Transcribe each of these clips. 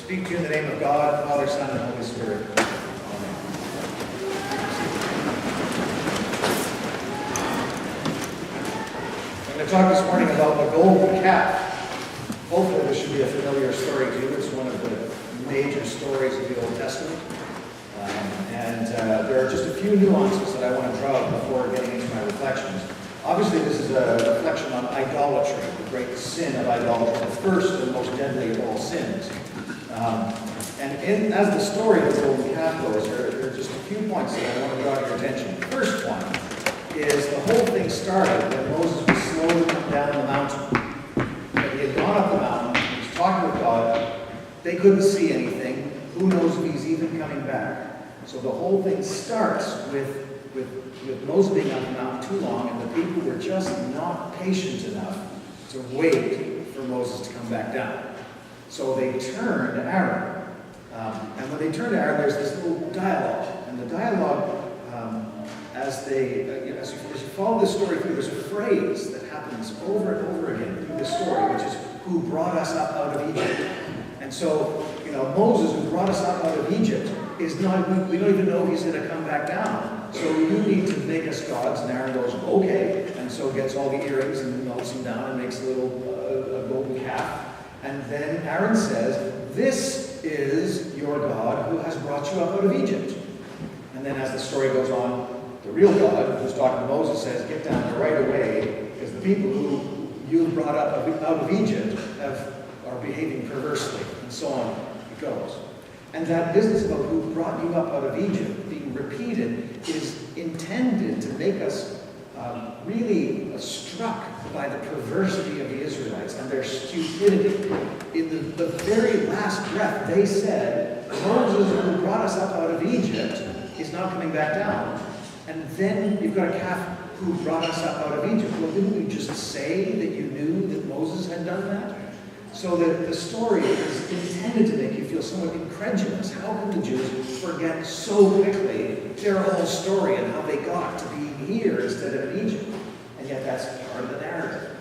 Speak to you in the name of God, Father, Son, and Holy Spirit. Amen. I'm going to talk this morning about the golden calf. Hopefully this should be a familiar story to you. It's one of the major stories of the Old Testament. There are just a few nuances that I want to draw out before getting into my reflections. Obviously, this is a reflection on idolatry, the great sin of idolatry, the first and most deadly of all sins. As the story of the golden calf goes, there are just a few points that I want to draw to your attention. The first one is the whole thing started when Moses was slowly coming down the mountain. When he had gone up the mountain, he was talking with God. They couldn't see anything. Who knows if he's even coming back? So the whole thing starts with Moses being on the mountain too long, and the people were just not patient enough to wait for Moses to come back down. So they turned to Aaron. And when they turned to Aaron, there's this little dialogue. And the dialogue, as you follow this story through, there's a phrase that happens over and over again through the story, which is, who brought us up out of Egypt. And so, Moses, who brought us up out of Egypt, is not, we don't even know if he's going to come back down. So you need to make us gods. And Aaron goes, okay. And so gets all the earrings and melts them down and makes a little golden calf. And then Aaron says, this is your God who has brought you up out of Egypt. And then as the story goes on, the real God, who's talking to Moses, says, get down there right away, because the people who you brought up out of Egypt are behaving perversely, and so on it goes. And that business about who brought you up out of Egypt being repeated is intended to make us really struck by the perversity of the Israelites and their stupidity. In the very last breath, they said, Moses, who brought us up out of Egypt, is not coming back down. And then you've got a calf who brought us up out of Egypt. Well, didn't you just say that you knew that Moses had done that? So the story is intended to make you feel somewhat incredulous. How can the Jews forget so quickly their whole story and how they got to be here instead of in Egypt? And yet that's part of the narrative.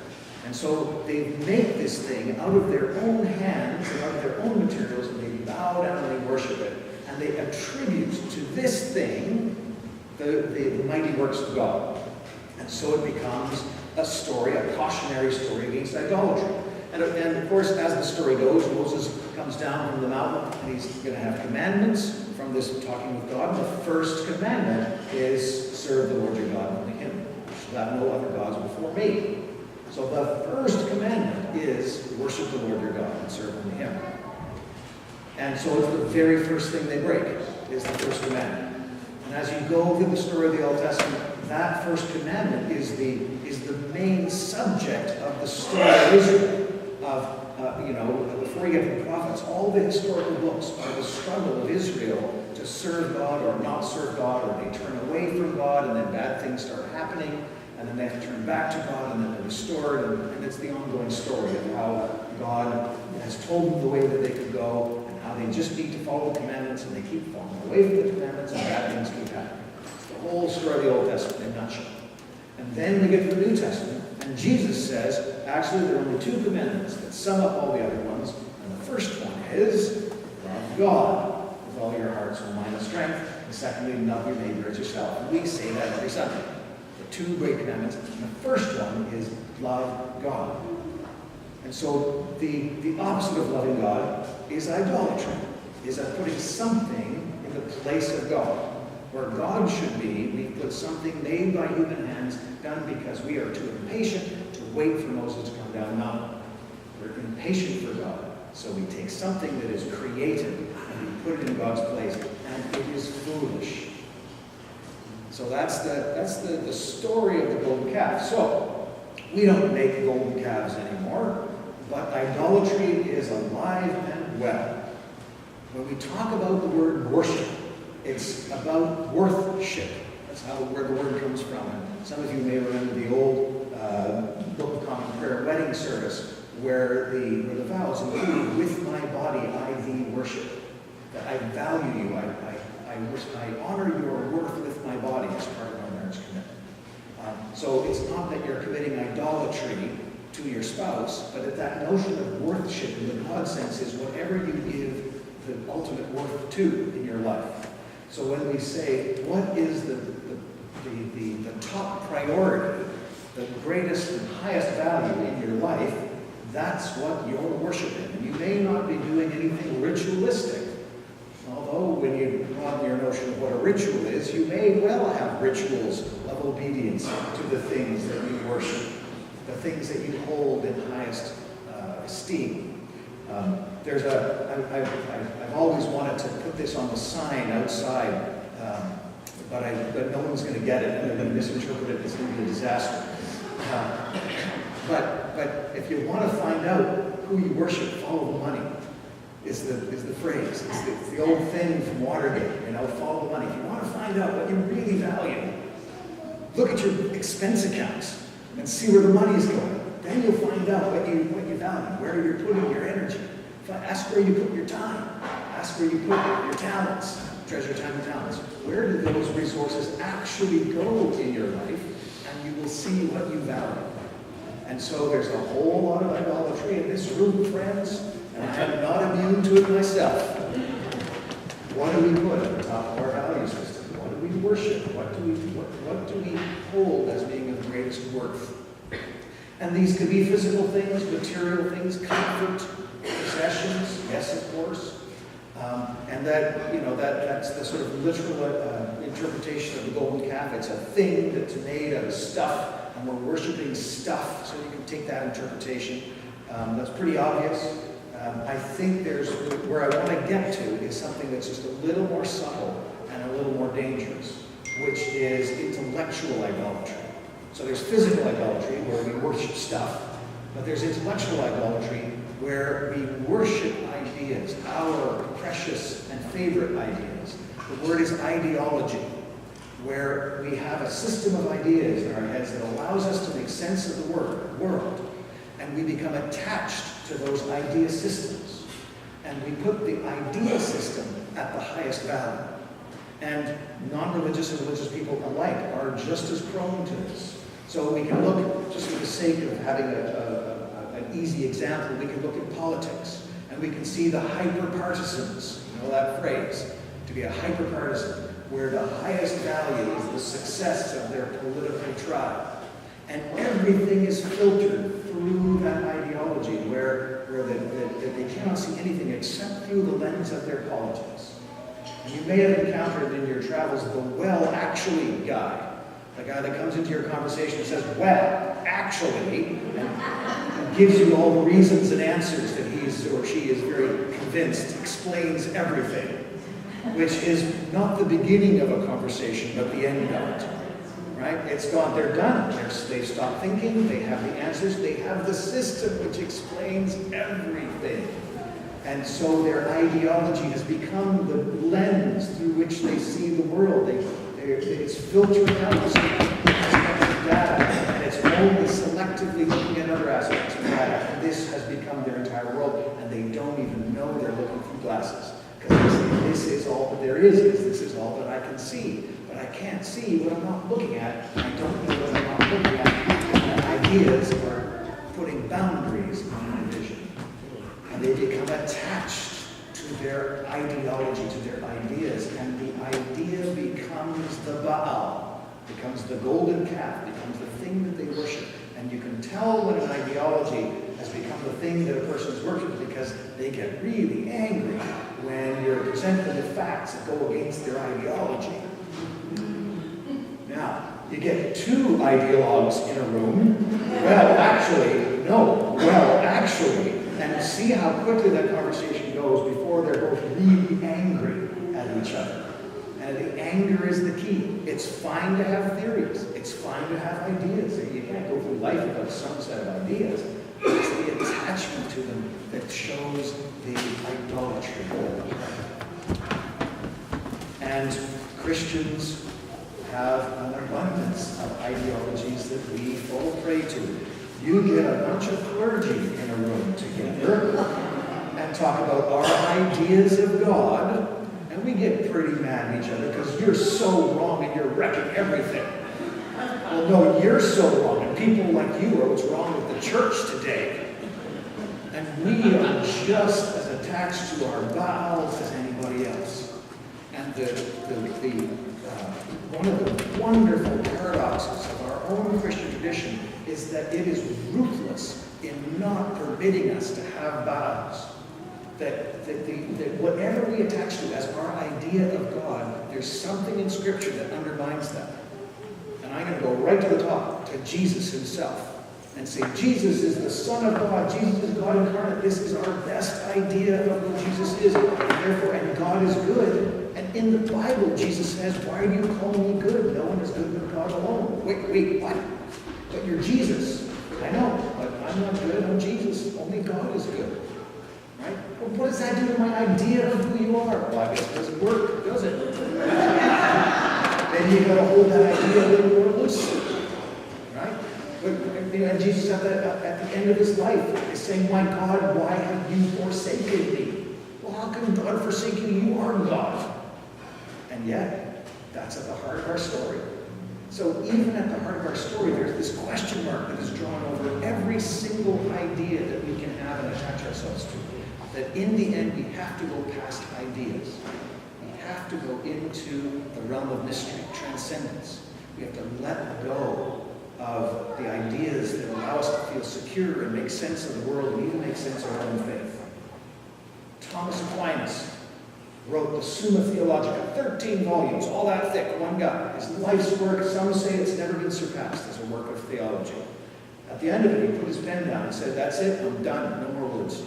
And so they make this thing out of their own hands and out of their own materials, and they bow down and they worship it. And they attribute to this thing the mighty works of God. And so it becomes a story, a cautionary story against idolatry. And of course, as the story goes, Moses comes down from the mountain, and he's going to have commandments from this talking with God. And the first commandment is, serve the Lord your God, only him. You shall have no other gods before me. So the first commandment is, worship the Lord your God and serve only him. And so it's the very first thing they break, is the first commandment. And as you go through the story of the Old Testament, that first commandment is the main subject of the story of Israel. Before you get to the prophets, all the historical books are the struggle of Israel to serve God or not serve God, or they turn away from God, and then bad things start happening, and then they have to turn back to God, and then they're restored, and it's the ongoing story of how God has told them the way that they could go, and how they just need to follow the commandments, and they keep falling away from the commandments, and bad things keep happening. It's the whole story of the Old Testament in a nutshell. And then we get to the New Testament, and Jesus says, actually, there are only two commandments that sum up all the other ones. And the first one is, love God with all your heart, soul, mind, and strength. And secondly, love your neighbor as yourself. And we say that every Sunday. The two great commandments. And the first one is, love God. And so the opposite of loving God is idolatry, is putting something in the place of God. Where God should be, we've put something made by human hands, done because we are too impatient to wait for Moses to come down the mountain. We're impatient for God. So we take something that is created and we put it in God's place, and it is foolish. So that's the story of the golden calf. So we don't make golden calves anymore, but idolatry is alive and well. When we talk about the word worship, it's about worthship. That's where the word comes from. And some of you may remember the old Book of Common Prayer wedding service, where the vows include, with my body I thee worship. That I value you, I honor your worth with my body as part of our marriage commitment. So it's not that you're committing idolatry to your spouse, but that notion of worship in the God sense is whatever you give ultimate worth to in your life. So when we say, what is the top priority, the greatest and highest value in your life, that's what you're worshiping. And you may not be doing anything ritualistic. Although when you broaden your notion of what a ritual is, you may well have rituals of obedience to the things that you worship, the things that you hold in highest esteem. I've always wanted to put this on the sign outside, but no one's going to get it, and they're going to misinterpret it. It's going to be a disaster. But if you want to find out who you worship, follow the money. Is the phrase. It's the old thing from Watergate. Follow the money. If you want to find out what you really value, look at your expense accounts and see where the money is going. Then you'll find out what you value, where you're putting your energy. Ask where you put your time. Ask where you put your talents. Treasure time and talents. Where do those resources actually go in your life? And you will see what you value. And so there's a whole lot of idolatry in this room, friends, and I'm not immune to it myself. What do we put at the top of our value system? What do we worship? What do we hold as being of the greatest worth? And these could be physical things, material things, comfort, possessions, yes, of course. And that's the sort of literal interpretation of the golden calf. It's a thing that's made out of stuff, and we're worshiping stuff, so you can take that interpretation. That's pretty obvious. I think where I want to get to is something that's just a little more subtle and a little more dangerous, which is intellectual idolatry. So there's physical idolatry, where we worship stuff, but there's intellectual idolatry, where we worship ideas, our precious and favorite ideas. The word is ideology, where we have a system of ideas in our heads that allows us to make sense of the world, and we become attached to those idea systems. And we put the idea system at the highest value. And non-religious and religious people alike are just as prone to this. So we can look, just for the sake of having an easy example, we can look at politics, and we can see the hyper-partisans, that phrase, to be a hyper-partisan, where the highest value is the success of their political tribe. And everything is filtered through that ideology, where they cannot see anything except through the lens of their politics. And you may have encountered in your travels the "well, actually" guy. The guy that comes into your conversation and says, "well, actually," and gives you all the reasons and answers that he's or she is very convinced, explains everything, which is not the beginning of a conversation, but the end of it. Right? It's gone. They're done. They've stopped thinking. They have the answers. They have the system which explains everything. And so their ideology has become the lens through which they see the world. It's filtering out the data, and it's only selectively looking at other aspects of data. And this has become their entire world, and they don't even know they're looking through glasses. Because this is all that there is. This is all that I can see. But I can't see what I'm not looking at. I don't know what I'm not looking at. And ideas are putting boundaries on my vision. And they become attached to their ideology, to their ideas. And the idea becomes the Baal, becomes the golden calf, becomes the thing that they worship. And you can tell when an ideology has become the thing that a person is worshiping, because they get really angry when you're presented with facts that go against their ideology. Now, you get two ideologues in a room. Well, actually, and see how quickly that conversation goes before they're both really angry at each other. And the anger is the key. It's fine to have theories. It's fine to have ideas. You can't go through life without some set of ideas. It's the attachment to them that shows the idolatry. And Christians have an abundance of ideologies that we fall prey to. You get a bunch of clergy in a room together and talk about our ideas of God, and we get pretty mad at each other because you're so wrong and you're wrecking everything. Well, no, you're so wrong, and people like you are what's wrong with the church today. And we are just as attached to our bowels as anybody else. And one of the wonderful paradoxes of our own Christian tradition is that it is ruthless in not permitting us to have bowels. That whatever we attach to as our idea of God, there's something in Scripture that undermines that. And I'm going to go right to the top, to Jesus himself, and say, Jesus is the Son of God. Jesus is God incarnate. This is our best idea of who Jesus is. And God is good. And in the Bible, Jesus says, why do you call me good? No one is good but God alone. Wait, what? But you're Jesus. I know, but I'm not good. I'm Jesus. Only God is good. Right? Well, what does that do to my idea of who you are? Well, I guess it doesn't work, does it? Then you've got to hold that idea a little more loosely. Right? And Jesus at the end of his life is saying, my God, why have you forsaken me? Well, how can God forsake you? You are God. And yet, that's at the heart of our story. So even at the heart of our story, there's this question mark that is drawn over every single idea that we can have and attach ourselves to. That in the end, we have to go past ideas. We have to go into the realm of mystery, transcendence. We have to let go of the ideas that allow us to feel secure and make sense of the world and even make sense of our own faith. Thomas Aquinas wrote the Summa Theologica, 13 volumes, all that thick, one guy. His life's work, some say it's never been surpassed as a work of theology. At the end of it, he put his pen down and said, that's it, I'm done, no more words.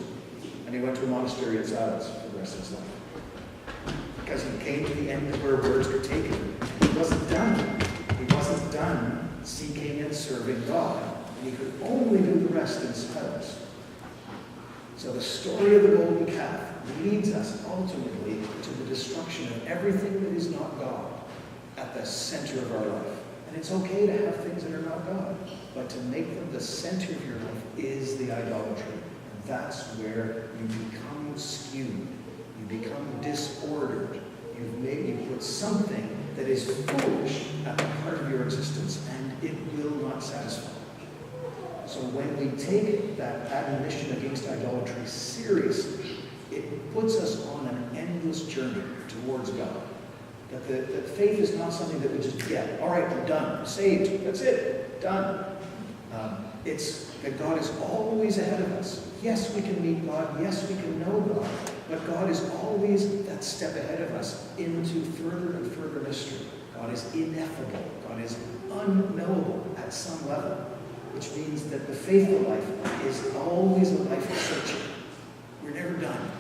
And he went to a monastery in silence for the rest of his life. Because he came to the end of where words could take him. He wasn't done. He wasn't done seeking and serving God. And he could only do the rest in silence. So the story of the golden calf leads us ultimately to the destruction of everything that is not God at the center of our life. And it's okay to have things that are not God, but to make them the center of your life is the idolatry. And that's where you become skewed. You become disordered. You put something that is foolish at the heart of your existence, and it will not satisfy. So when we take that admonition against idolatry seriously, it puts us on an endless journey towards God. That faith is not something that we just get. All right, I'm done. I'm saved. That's it. Done. It's that God is always ahead of us. Yes, we can meet God. Yes, we can know God. But God is always that step ahead of us into further and further mystery. God is ineffable. God is unknowable at some level. Which means that the faithful life is always a life of searching. We're never done.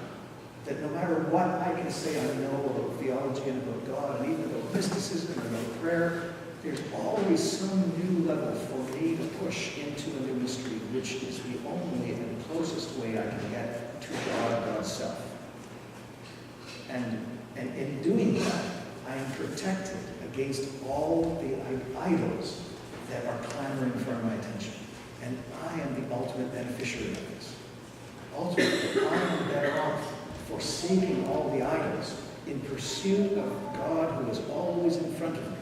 That no matter what I can say I know about theology and about God, and even about mysticism and about prayer, there's always some new level for me to push into a new mystery, which is the only and closest way I can get to God, God's self. And in doing that, I am protected against all the idols that are clamoring for my attention. And I am the ultimate beneficiary of this. Ultimately, I am better off forsaking all the idols in pursuit of God who is always in front of me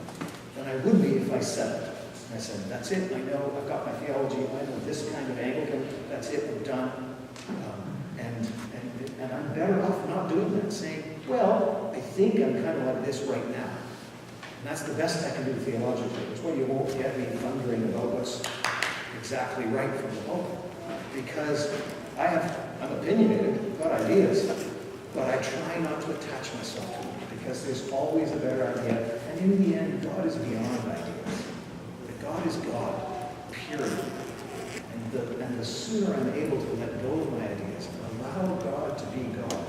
than I would be if I settled. I said, that's it, I know, I've got my theology, I know this kind of Anglican, that's it, I'm done. And I'm better off not doing that, saying, well, I think I'm kind of like this right now. And that's the best I can do theologically. It's why you won't get me thundering about what's exactly right from the pulpit. Because I'm opinionated, I've got ideas, but I try not to attach myself to them because there's always a better idea. And in the end, God is beyond ideas. But God is God, period. And the sooner I'm able to let go of my ideas and allow God to be God,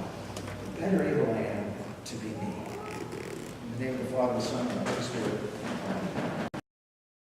the better able I am to be me. In the name of the Father, the Son, and the Holy Spirit. Amen.